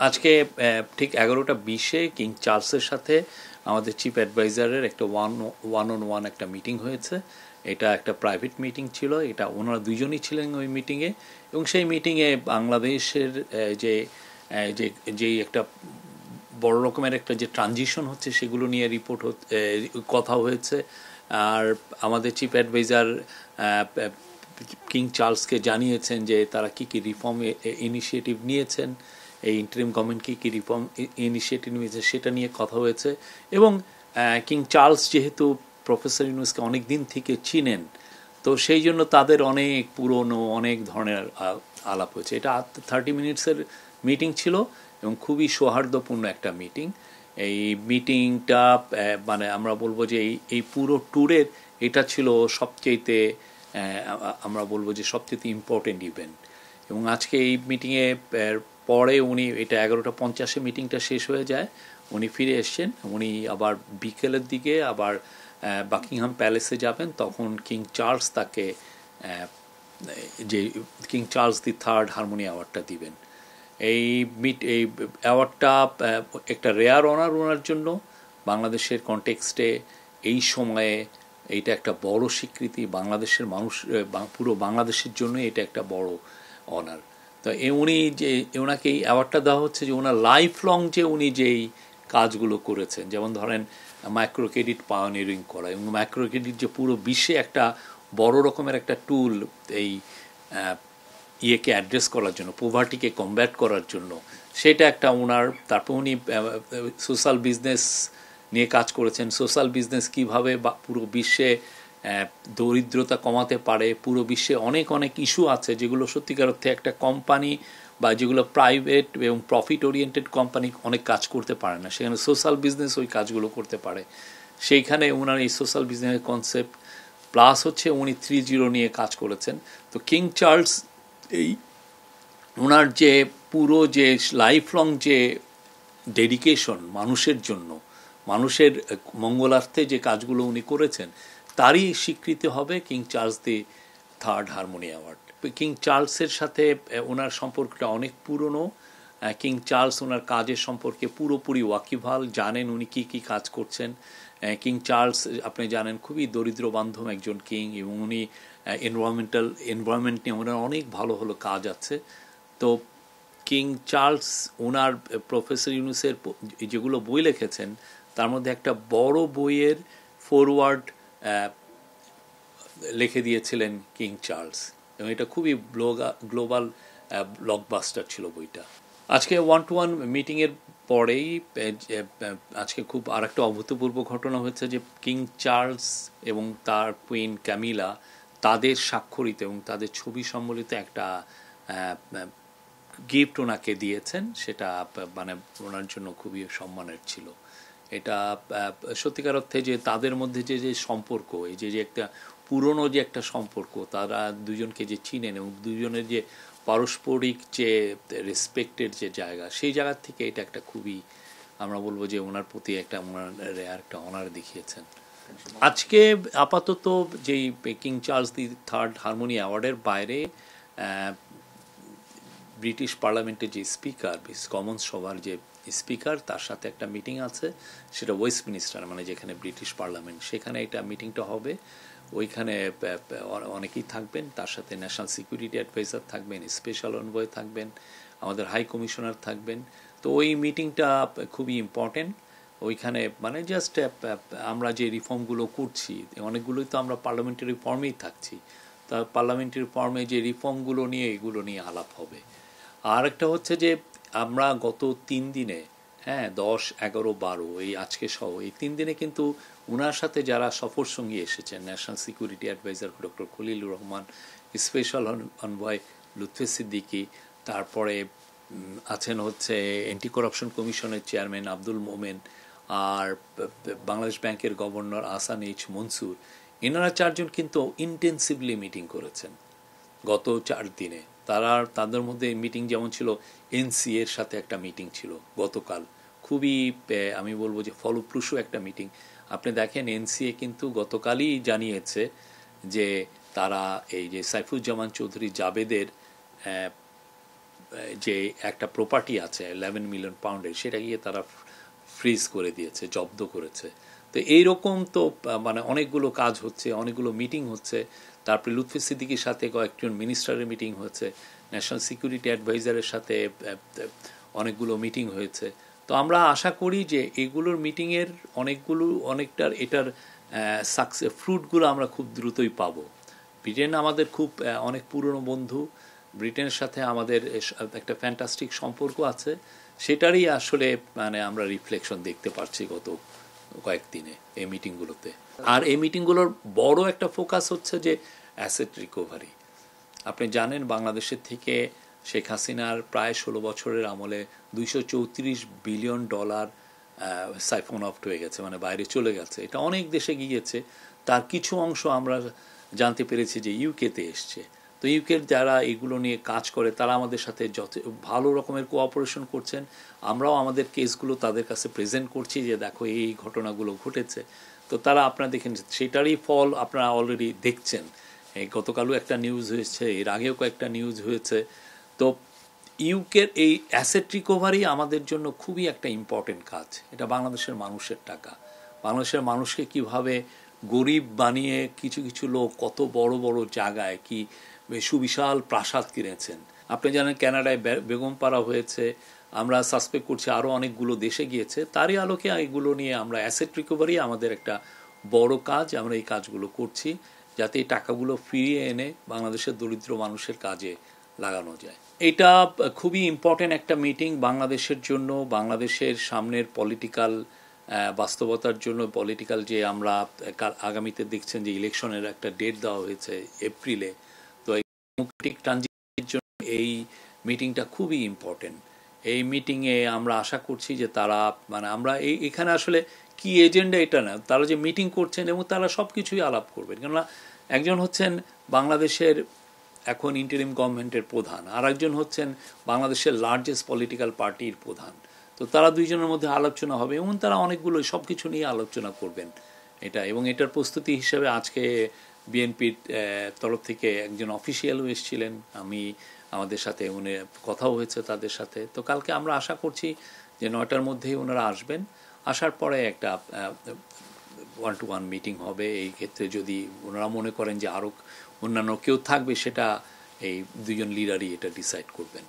আজকে ঠিক 11টা 20-এ কিং চার্লসের সাথে আমাদের চিফ অ্যাডভাইজারের একটা ওয়ান অন ওয়ান একটা মিটিং হয়েছে। এটা একটা প্রাইভেট মিটিং ছিল, এটা ওনারা দুজনই ছিলেন ওই মিটিংয়ে। এবং সেই মিটিংয়ে বাংলাদেশের যে যে যেই একটা বড় রকমের একটা যে ট্রানজিশন হচ্ছে সেগুলো নিয়ে কথা হয়েছে। আর আমাদের চিফ অ্যাডভাইজার কিং চার্লসকে জানিয়েছেন যে তারা কী কী রিফর্ম ইনিশিয়েটিভ নিয়েছেন, এই ইন্টারিম গভর্নমেন্ট কী কী রিফর্ম ইনিশিয়েটিভ নিয়েছে সেটা নিয়ে কথা হয়েছে। এবং কিং চার্লস যেহেতু প্রফেসর ইউনুসকে অনেক দিন থেকে চিনেন, তো সেই জন্য তাদের অনেক পুরনো অনেক ধরনের আলাপ হয়েছে। এটা 30 মিনিটসের মিটিং ছিল এবং খুবই সৌহার্দ্যপূর্ণ একটা মিটিং। এই মিটিংটা মানে আমরা বলবো যে এই পুরো ট্যুরের এটা ছিল সবচেয়েতে আমরা বলবো যে সবচেয়ে ইম্পর্টেন্ট ইভেন্ট। এবং আজকে এই মিটিংয়ে পরে উনি, এটা 11টা 50-এ মিটিংটা শেষ হয়ে যায়, উনি ফিরে এসছেন। উনি আবার বিকেলের দিকে আবার বাকিংহাম প্যালেসে যাবেন, তখন কিং চার্লস তাকে যে কিং চার্লস III হারমোনি অ্যাওয়ার্ডটা দিবেন। এই অ্যাওয়ার্ডটা একটা রেয়ার অনার ওনার জন্য। বাংলাদেশের কনটেক্সটে এই সময়ে এইটা একটা বড় স্বীকৃতি, বাংলাদেশের মানুষ পুরো বাংলাদেশের জন্য এটা একটা বড় অনার। তো উনি যে ওনাকে এই অ্যাওয়ার্ডটা দেওয়া হচ্ছে যে ওনার লাইফ লং যে উনি যেই কাজগুলো করেছেন, যেমন ধরেন মাইক্রো ক্রেডিট পায়োনিয়ারিং করা, এবং মাইক্রো ক্রেডিট যে পুরো বিশ্বে একটা বড় রকমের একটা টুল এই ইয়েকে অ্যাড্রেস করার জন্য, পোভার্টিকে কমব্যাট করার জন্য, সেটা একটা ওনার। তারপর উনি সোশ্যাল বিজনেস নিয়ে কাজ করেছেন, সোশ্যাল বিজনেস কীভাবে পুরো বিশ্বে দরিদ্রতা কমাতে পারে। পুরো বিশ্বে অনেক অনেক ইস্যু আছে যেগুলো সত্যিকার অর্থে একটা কোম্পানি বা যেগুলো প্রাইভেট এবং প্রফিট ওরিয়েন্টেড কোম্পানি অনেক কাজ করতে পারে না, সেখানে সোশ্যাল বিজনেস ওই কাজগুলো করতে পারে। সেইখানে ওনার এই সোশ্যাল বিজনেসের কনসেপ্ট প্লাস হচ্ছে উনি 3.0 নিয়ে কাজ করেছেন। তো কিং চার্লস এই ওনার যে পুরো যে লাইফ লং যে ডেডিকেশন মানুষের জন্য, মানুষের মঙ্গলার্থে যে কাজগুলো উনি করেছেন, তারই স্বীকৃতি হবে King Charles III harmony award. King চার্লসের সাথে ওনার সম্পর্কটা অনেক পুরনো। কিং চার্লস ওনার কাজের সম্পর্কে পুরোপুরি ওয়াকিবহাল, জানেন উনি কী কী কাজ করছেন। কিং চার্লস আপনি জানেন খুবই দরিদ্র বান্ধব একজন কিং, এবং উনি এনভায়রনমেন্ট নিয়ে ওনার অনেক ভালো ভালো কাজ আছে। তো কিং চার্লস ওনার প্রফেসর ইউনুসের যেগুলো বই লিখেছেন তার মধ্যে একটা বড় বইয়ের ফরওয়ার্ড লিখে দিয়েছিলেন কিং চার্লস, এবং এটা খুবই গ্লোবাল ব্লকবাস্টার ছিল বইটা। আজকে 1-to-1 মিটিংয়ের পরেই আজকে খুব আর একটা অভূতপূর্ব ঘটনা হয়েছে যে কিং চার্লস এবং তার কুইন ক্যামিলা তাদের স্বাক্ষরিত এবং তাদের ছবি সম্বলিত একটা গিফট ওনাকে দিয়েছেন। সেটা মানে ওনার জন্য খুবই সম্মানের ছিল। এটা সত্যিকার অর্থে যে তাদের মধ্যে যে যে সম্পর্ক, এই যে যে একটা পুরনো যে একটা সম্পর্ক, তারা দুজনকে যে চিনেন এবং দুজনের যে পারস্পরিক যে রেসপেক্টের যে জায়গা, সেই জায়গার থেকে এটা একটা খুবই আমরা বলবো যে ওনার প্রতি একটা ওনার একটা অনার দেখিয়েছেন। আজকে আপাতত যেই কিং চার্লস III হারমোনি অ্যাওয়ার্ডের বাইরে ব্রিটিশ পার্লামেন্টের যে স্পিকার, কমন্স সভার যে স্পিকার, তার সাথে একটা মিটিং আছে, সেটা ওয়েস্টমিনিস্টার মানে যেখানে ব্রিটিশ পার্লামেন্ট, সেখানে এটা মিটিংটা হবে। ওইখানে অনেকেই থাকবেন, তার সাথে ন্যাশনাল সিকিউরিটি অ্যাডভাইজার থাকবেন, স্পেশাল এনভয় থাকবেন, আমাদের হাই কমিশনার থাকবেন। তো ওই মিটিংটা খুবই ইম্পর্টেন্ট। ওইখানে মানে জাস্ট আমরা যে রিফর্মগুলো করছি, অনেকগুলোই তো আমরা পার্লামেন্টারি ফর্মেই থাকছি, তা পার্লামেন্টারি ফর্মে যে রিফর্মগুলো নিয়ে এগুলো নিয়ে আলাপ হবে। আর একটা হচ্ছে যে আমরা গত 3 দিনে 10, 11, 12 এই আজকে সহ এই 3 দিনে কিন্তু ওনার সাথে যারা সফর সঙ্গী এসেছেন, national security adviser doctor Khalilur Rahman, special envoy Lutfey Siddiqui, তারপরে আছেন হচ্ছে অ্যান্টি করাপশন কমিশনের চেয়ারম্যান আব্দুল মোমেন, আর বাংলাদেশ ব্যাংকের গভর্নর আহসান এইচ মনসুর, এনারা 4 জন কিন্তু ইন্টেন্সিভলি মিটিং করেছেন গত 4 দিনে। তাদের মধ্যে মিটিং যেমন ছিল, এনসিএর সাথে একটা মিটিং ছিল গতকাল, খুবই আমি বলবো যে ফলপ্রসূ একটা মিটিং। আপনি দেখেন এনসিএ কিন্তু গতকালই জানিয়েছে যে তারা এই যে সাইফুজ্জামান চৌধুরী জাবেদের যে একটা প্রপার্টি আছে 11 মিলিয়ন পাউন্ডের, সেটা গিয়ে তারা ফ্রিজ করে দিয়েছে, জব্দ করেছে। তো এইরকম তো মানে অনেকগুলো কাজ হচ্ছে, অনেকগুলো মিটিং হচ্ছে। তারপরে লুৎফি সিদ্দিকীর সাথে কয়েকজন মিনিস্টারের মিটিং হয়েছে, ন্যাশনাল সিকিউরিটি অ্যাডভাইজারের সাথে অনেকগুলো মিটিং হয়েছে। তো আমরা আশা করি যে এগুলোর মিটিংয়ের অনেকটার এটার সাকসেস ফ্রুটগুলো আমরা খুব দ্রুতই পাবো। ব্রিটেন আমাদের খুব অনেক পুরনো বন্ধু, ব্রিটেনের সাথে আমাদের একটা ফ্যান্টাস্টিক সম্পর্ক আছে, সেটারই আসলে মানে আমরা রিফ্লেকশন দেখতে পাচ্ছি গত কয়েকদিনে এই মিটিংগুলোতে। আর এই মিটিংগুলোর বড় একটা ফোকাস হচ্ছে যে অ্যাসেট রিকভারি। আপনি জানেন বাংলাদেশের থেকে শেখ হাসিনার প্রায় 16 বছরের আমলে $234 বিলিয়ন সাইফন অফ হয়ে গেছে, মানে বাইরে চলে গেছে। এটা অনেক দেশে গিয়েছে, তার কিছু অংশ আমরা জানতে পেরেছি যে ইউকেতে এসছে। তো ইউকের যারা এগুলো নিয়ে কাজ করে তারা আমাদের সাথে যত ভালো রকমের কোঅপারেশন করছেন। আমরাও আমাদের কেসগুলো তাদের কাছে প্রেজেন্ট করছি যে দেখো এই ঘটনাগুলো ঘটেছে। তো তারা আপনারা দেখেন সেটারই ফল আপনারা অলরেডি দেখছেন। গতকালও একটা নিউজ হয়েছে, এর আগেও কয়েকটা নিউজ হয়েছে। তো ইউকের এই অ্যাসেট রিকভারি আমাদের জন্য খুবই একটা ইম্পর্টেন্ট কাজ। এটা বাংলাদেশের মানুষের টাকা, বাংলাদেশের মানুষকে কিভাবে গরিব বানিয়ে কিছু কিছু লোক কত বড় বড় জায়গায় কি সুবিশাল প্রাসাদ কিনেছেন। আপনি জানেন কানাডায় বেগমপাড়া হয়েছে, আমরা সাসপেক্ট করছি আরও অনেকগুলো দেশে গিয়েছে। তারই আলোকে এগুলো নিয়ে আমরা অ্যাসেট রিকভারি আমাদের একটা বড় কাজ, আমরা এই কাজগুলো করছি যাতে এই টাকাগুলো ফিরিয়ে এনে বাংলাদেশের দরিদ্র মানুষের কাজে লাগানো যায়। এটা খুবই ইম্পর্টেন্ট একটা মিটিং বাংলাদেশের জন্য, বাংলাদেশের সামনের পলিটিক্যাল বাস্তবতার জন্য। পলিটিক্যাল যে আমরা আগামীতে দেখছেন যে ইলেকশনের একটা ডেট দেওয়া হয়েছে এপ্রিলে, তো এই ডেমোক্রেটিক ট্রানজিশনের জন্য এই মিটিংটা খুবই ইম্পর্টেন্ট। এই মিটিংয়ে আমরা আশা করছি যে তারা মানে আমরা এখানে আসলে কি এজেন্ডা এটা না, তারা যে মিটিং করছেন এবং তারা সব কিছুই আলাপ করবেন। কেননা একজন হচ্ছেন বাংলাদেশের এখন ইন্টারিম গভর্নমেন্টের প্রধান, আর একজন হচ্ছেন বাংলাদেশের লার্জেস্ট পলিটিক্যাল পার্টির প্রধান। তো তারা দুইজনের মধ্যে আলোচনা হবে এবং তারা অনেকগুলো সব কিছু নিয়ে আলোচনা করবেন এটা। এবং এটার প্রস্তুতি হিসেবে আজকে বিএনপির তরফ থেকে একজন অফিসিয়ালও এসেছিলেন, আমাদের সাথে উনি কথাও হয়েছে তাদের সাথে। তো কালকে আমরা আশা করছি যে 9টার মধ্যেই ওনারা আসবেন, আসার পরে একটা 1-to-1 মিটিং হবে। এই ক্ষেত্রে যদি ওনারা মনে করেন যে আরও অন্যান্য কেউ থাকবে, সেটা এই দুজন লিডারই এটা ডিসাইড করবেন।